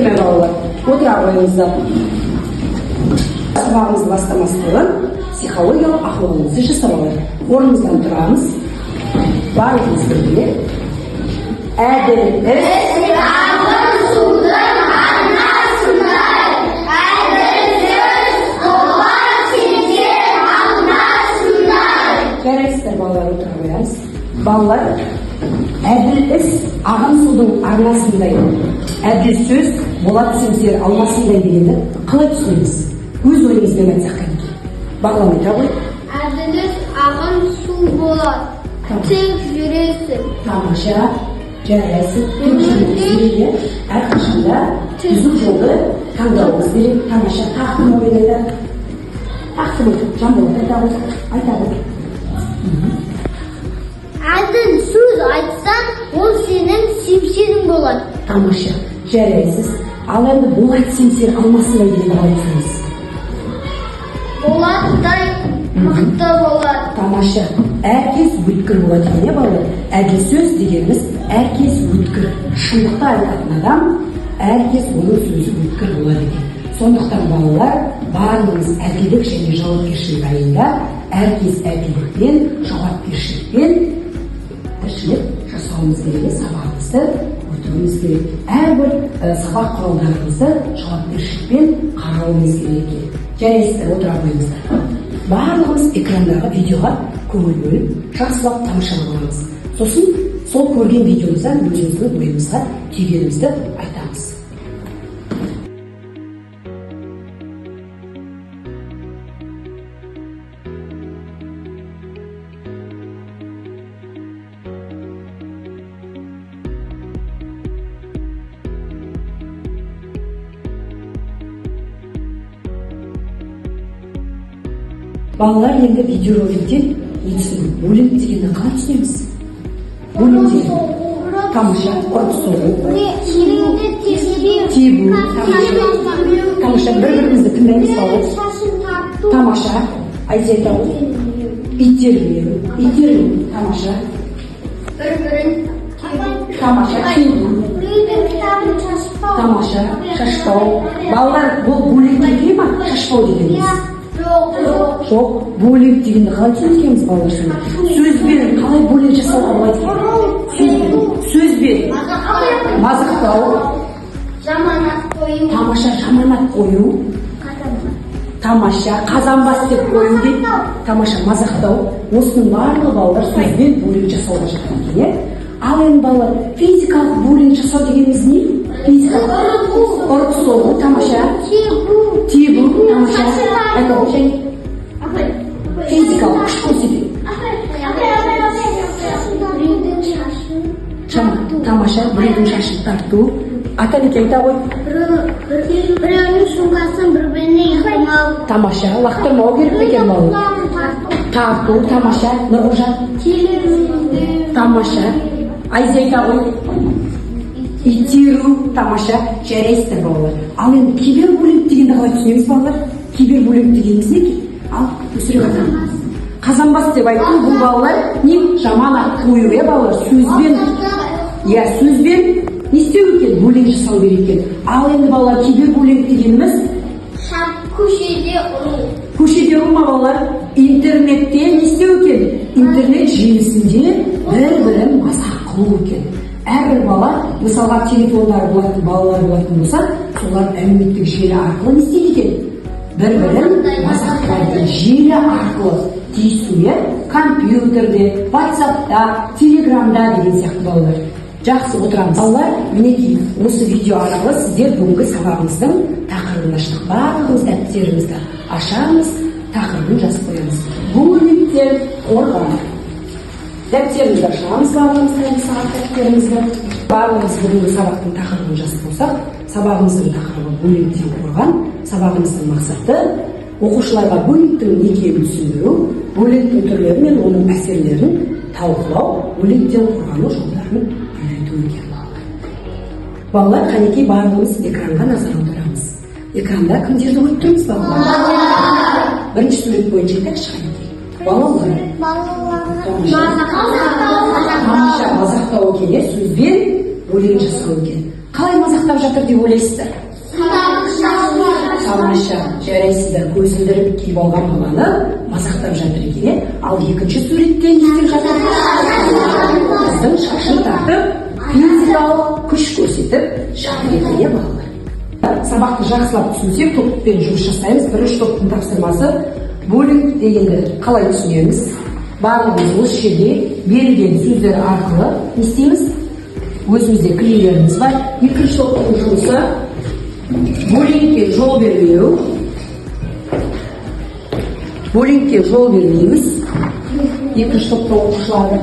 Кеме балалар. Отыра қойыңыздар. Сабағымызды бастамас бұрын психологиялық ахуалыңызды жасап алайық. Орнымыздан тұрамыз. Барлығымыз бірге. Әділ іс ағын судың арнасындай. Әділ сөз туған сендер арнасындай. Жарайсыздар балалар, отыра қоямыз. Балалар, әділ іс ағын судың арнасындай. Әділ сөз болат сендер алмасындай дегенді қалай түсінеміз? Өз ойыңызбен айтсақ қайда? Бағламай табылып. Әділ іс ағын су болады. Тек жүресің. Тамаша, жарайсыз. Әрқашанда түзу жолды таңдауыңыз керек. Тамаша, тақтым ойнайды. Тақтым ойнайды. Жамбылды айтады. Әділ сөз айтсаң, ол сенің семсерің болады. Тамаша, жарайсыз. Ал енді болат семсер алмасындай дегенді қалай түсінеміз? Болаттай мықты болады. Тамаша, әркез өткір болады екен, балалар. Әділ сөз дегеніміз әркез өткір. Шындықты айтатын адам әркез оның сөзі өткір болады екен. Сондықтан балалар, барлығымыз әділдік және жауапкершілік айында әркез әділдікпен, жауапкершілікпен тіршілік жасауымыз керек, сабағымызды өтуіміз керек. Әрбір сабақ құралдарымызды жауапкершілікпен қарауымыз керек. Жарайсыздар, отыра қойыңыздар. Барлығымыз экрандағы видеоға көңіл бөліп, жақсылап тамашалап аламыз. Сосын сол көрген видеомыздан өзіміздің ойымызға түйгенімізді айтамыз. Балалар, енді видеороликтен не түсінді? Өлең дегенді қалай түсінеміз? Өлең деген тамаша, ұрып соғу, тебу, тамаша, бір-бірімізді тыңдаймыз балалар. Тамаша, айтау, итеру, тамаша, тамаша, тебу, тамаша, шашпау. Балалар, бұл бөлек деген ма? Шашпау дегеніміз? Жоқ, бөлек дегенді қалай түсінеміз балалар? Сөзбен қалай бөлек жасауға болады? Сөзбен мазақтау, тамаша, жаманат қою, тамаша, қазанбас деп қою дейді, тамаша, мазақтау. Осының барлығы балалар сөзбен бөлек жасауға жатқан екен. Ал енді балалар, физикалық бөлек жасау дегеніміз не? Ұрып соғу, тамаша, тебу, тамаша, физикалық күш көрсетеді. Тамаша, біреудің шашын тарту. Ата-әке айта ғой. Біреудің шуңғасын бір-біріне иықтамау. Тамаша, лақтырмау керек екен балалар. Тарту, тамаша, Нұрғожа. Тамаша, Айза айта ғой. Итеру, тамаша, жарайсыздар балалар. Ал енді кибербуллинг дегенді қалай түсінеміз балалар? Кибербуллинг дегеніміз не екен? Ал өсіріп атамыз. Қазанбас деп айту, бұл балалар не? Жаманат қою, балалар, сөзбен не істеу екен? Буллинг жасау керек екен. Ал енді балалар, кибербуллинг дегеніміз көшеде ұрма балалар, интернетте не істеу екен? Интернет желісінде бір-бірін мазақ қылу екен. Әрбір бала, мысалға телефондары болатын, балалар болатын болса, солар әлеуметтік желі арқылы не істейді екен? Бір-бірін мазақтайды. Желі арқылы тиісуге компьютерде, WhatsApp'та, Telegram'да деген сияқты балалар. Жақсы, отырамыз. Балалар, мінекей, осы видео арқылы сіздер бүгінгі сабағымыздың тақырыбын аштық. Барлығымыз дәптерімізді ашамыз, тақырыбын жазып қоямыз. Буллингтен қорғану. Дәптерімізді ашамыз, барлығымыз сағат дәптерімізді. Барлығымыз бүгінгі сабақтың тақырыбын жазып болсақ, сабағымыздың тақырыбы буллингтен қорғану. Сабағымыздың мақсаты оқушыларға буллингтің не екенін түсіндіру, буллингтің түрлері мен оның әсерлерін талқылау, буллингтен қорғану жолдарын үйрету екен. Балалар, қанекей барлығымыз экранға назар аударамыз. Экранда кімдерді көріп тұрмыз балалар? Бірінші сурет бойынша айтайықшы қанекей. Балалар. Тамаша, мазақтау екен, сөзбен буллинг жасау екен. қалай мазақтап жатыр деп ойлайсыздар? Тамаша, жарайсыздар, көзілдіріп киіп алған баланы мазақтап жатыр екен. Ал екінші суретте не істеп жатыр? Қыздың шашын тартып, физикалық күш көрсетіп жатыр екен балалар. Сабақты жақсылап түсінсек, топпен жұмыс жасаймыз. Бірінші топтың тапсырмасы буллинг дегенді қалай түсінеміз? Барлығымыз осы жерде берілген сөздер арқылы не істейміз? Өзімізде клейлеріміз бар. Екінші топтың жұмысы буллингке жол бермеу. Буллингке жол бермейміз. Екінші топтың оқушылары.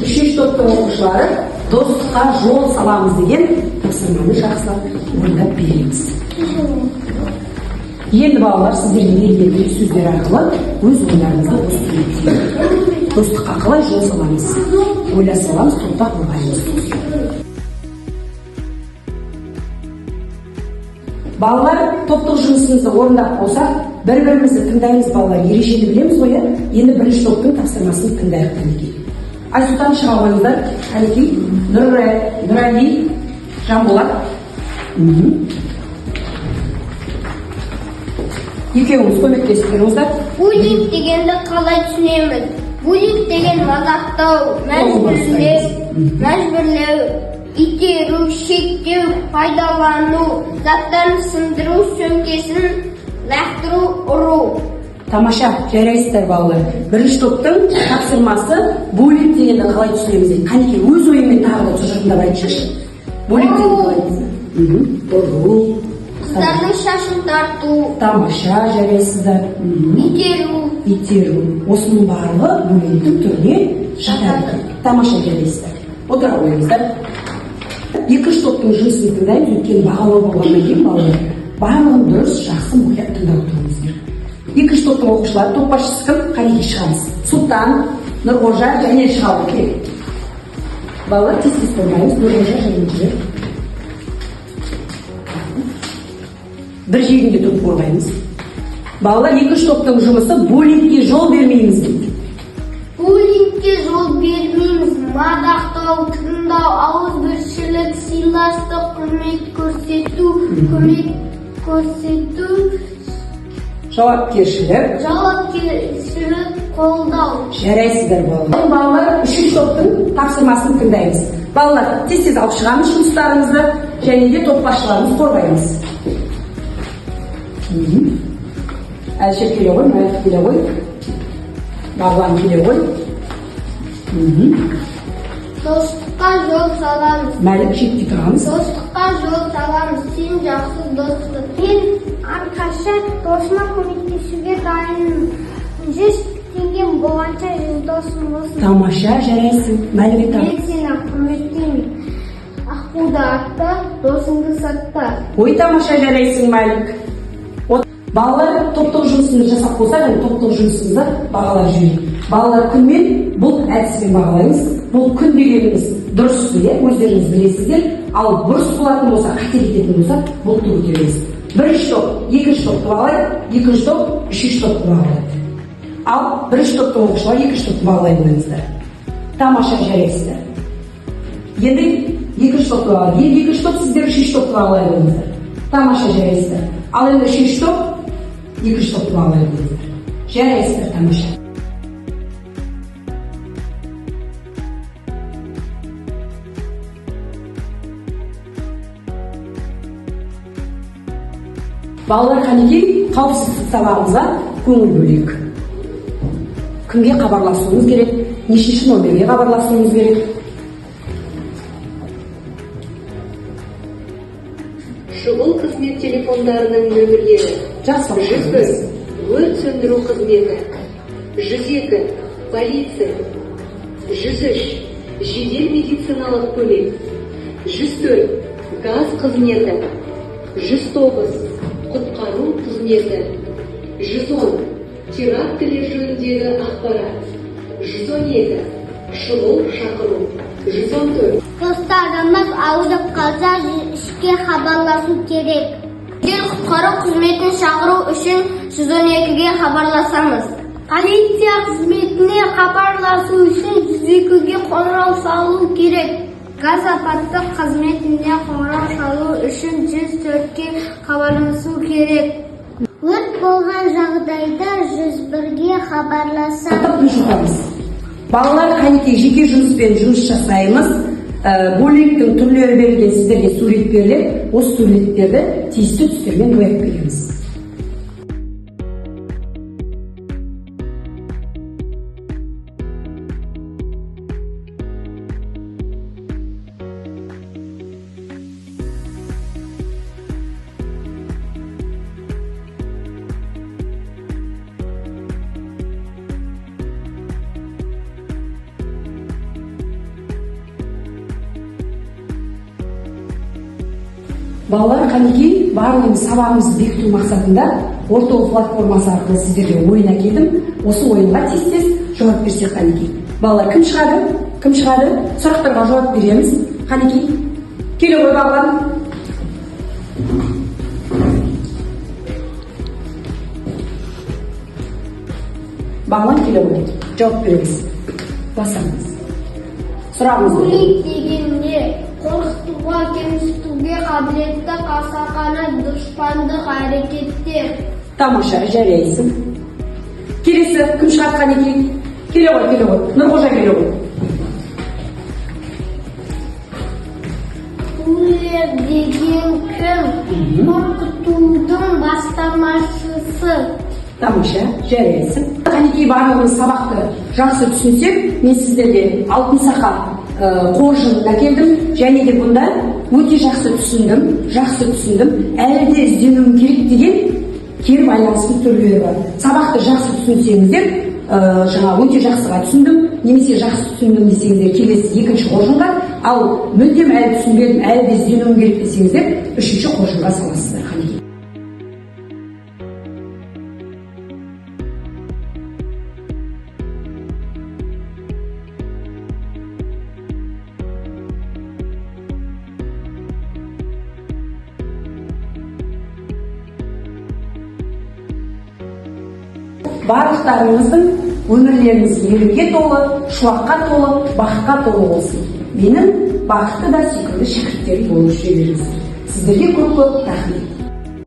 Үшінші топтың оқушылары достыққа жол саламыз деген тапсырманы жақсылап ойлап береміз. Енді балалар сіздерге берілген сөздер арқылы өз ойларыңызды қосып достыққа қалай жол саламыз? Ойлай саламыз, тоқтап болғаймыз. Балалар топтық жұмысымызды орындап болсақ, бір-бірімізді тыңдаймыз балалар. Ережені білеміз ғой, енді бірінші топтың тапсырмасын тыңдайық Қанекей. Айсұлтан шыға алыңыздар. Қанекей, Нұрәли, Жанболат. Екеуіңіз көмектесіп тұрыңыздар. Буллинг дегенді қалай түсінеміз? Буллинг деген мазақтау, мәжбүрлеу, итеру, шектеу, пайдалану, заттарын сындыру, сөмкесін лақтыру, ұру. Тамаша, жарайсыздар балалар. Бірінші топтың тапсырмасы буллинг дегенді қалай түсінеміз дейді. Қанекей, өз ойымен тағы да тұжырымдап айтшы. Буллинг дегенді қалай түсінеміз? Ұру. Қыздардың шашын тарту. Тамаша, жарайсыздар. Итеру. Осының барлығы буллингтің түріне жатады. Тамаша, жарайсыздар. Отыра қойыңыздар. Екінші топтың жұмысын тыңдаймыз, өйткені бағалау болғаннан кейін балалар барлығын дұрыс, жақсы мұқият тыңдап отырыңыздар. Екінші топтың оқушылары, топ басшысы кім? Қанекей шығамыз. Сұлтан, Нұрғожа және шығады керек. Балалар тез-тез болмаймыз, Нұрғожа және жүрек. Бір жерінде тұрып қорғаймыз. Балалар екінші топтың жұмысы буллингке жол бермейміз дейді. Буллингке жол бермейміз. Мадақтау, тыңдау, ауызбіршілік, сыйластық, құрмет көрсету, жауапкершілік, қолдау. Жарайсыздар балалар. Балалар үшінші топтың тапсырмасын тыңдаймыз. Балалар тез-тез алып шығамыз жұмыстарымызды және де топ басшыларымыз қорғаймыз. Әлшер келе ғой, Мәлік келе ғой, Бағлан келе ғой. Достыққа жол саламыз. Мәлік шетте тұрғамыз. Достыққа жол саламыз. Сен жақсы достық. Мен әрқашан досыма көмектесуге дайынмын. 100 теңгем болғанша 100 досым болсын. Тамаша, жарайсың. Мәлік Мен сені құрметтеймін. Аққуды атта, досыңды сатта. Ой, тамаша, жарайсың, Мәлік. Балалар топтық жұмысымызды жасап болса, топтық жұмысымызды бағалап жүрейік. Балалар күнмен бұл әдіспен бағалаймыз. Бұл күн дегеніміз дұрыс иә, өздеріңіз білесіздер. Ал бұрыс болатын болса, қате кететін болса, бұл туры көтереміз. Бірінші топ, екінші топты бағалайды, екінші топ, үшінші топты бағалайды. Ал бірінші топтың оқушылар екінші топты бағалай біліңіздер. Тамаша, жарайсыздар. Енді екінші топты бағалайды. Енді екінші топ сіздер үшінші топты бағалай біліңіздер. Тамаша, жарайсыздар. Ал енді үшінші топ екінші топты бағалай біліңіздер. Жарайсыздар, тамаша. Балалар, Қанекей, қауіпсіздік сабағымызға көңіл бөлейік. Кімге хабарласуымыз керек? Нешінші номерге хабарласуымыз керек? Шұғыл қызмет телефондарының нөмірлері: 101 өрт сөндіру қызметі, 102 полиция, 103 жедел медициналық көмек, 104 газ қызметі, 109 құтқару қызметі, 110 терактілер жөніндегі ақпарат, 112 шұғыл шақыру, 114. Достарымыз ауырып қалса, ішке хабарласу керек. Егер құтқару қызметін шақыру үшін 112-ге хабарласамыз. Полиция қызметіне хабарласу үшін 102-ге қоңырау салу керек. Gaz апаттық қызметіне қоңырау шалу үшін 104-ге хабарласу керек. Өрт болған жағдайда 101-ге хабарласа. Балалар қанекей жеке жұмыспен жұмыс жасаймыз. Бөліктің түрлері берілген сіздерге сурет беріледі. Осы суреттерді тиісті түстермен бояп береміз. Балалар қанекей барлығымыз сабағымызды бекіту мақсатында орталық платформасы арқылы сіздерге ойын әкелдім. Осы ойынға тез жауап берсек қанекей. Балалар кім шығады? Кім шығады? Сұрақтарға жауап береміз. Қанекей, келе ғой балалар. Балалар келе ғой. Жауап береміз. Басамыз. Сұрағымыз бар. Буллинг деген не? Қорқытуға, кемсітуге қабілетті қасақана дұшпандық әрекеттер. Тамаша, жарайсың. Келесі, кім шығады қанекей? Келе ғой. Нұрғожа келе ғой. Буллер деген кім? Қорқытудың бастамашысы. Тамаша, жарайсың. Қанекей барлығымыз сабақты жақсы түсінсек, мен сіздерге алтын сақа қоржынын әкелдім, және де бұнда өте жақсы түсіндім, әлі де ізденуім керек деген кері байланыстың түрлері бар. Сабақты жақсы түсінсеңіздер, жаңа өте жақсыға түсіндім, немесе жақсы түсіндім десеңіздер, келесі екінші қоржынға, ал мүлдем әлі түсінбедім, әлі де ізденуім керек десеңіздер, үшінші қоржынға саласыздар. Қанекей. Барлықтарыңыздың өмірлеріңіз мейірімге толы, шуаққа толы, бақытқа толы болсын. Менің бақытты да сүйкімді шәкірттерім болып жүре беріңіздер. Сіздерге көп рахмет.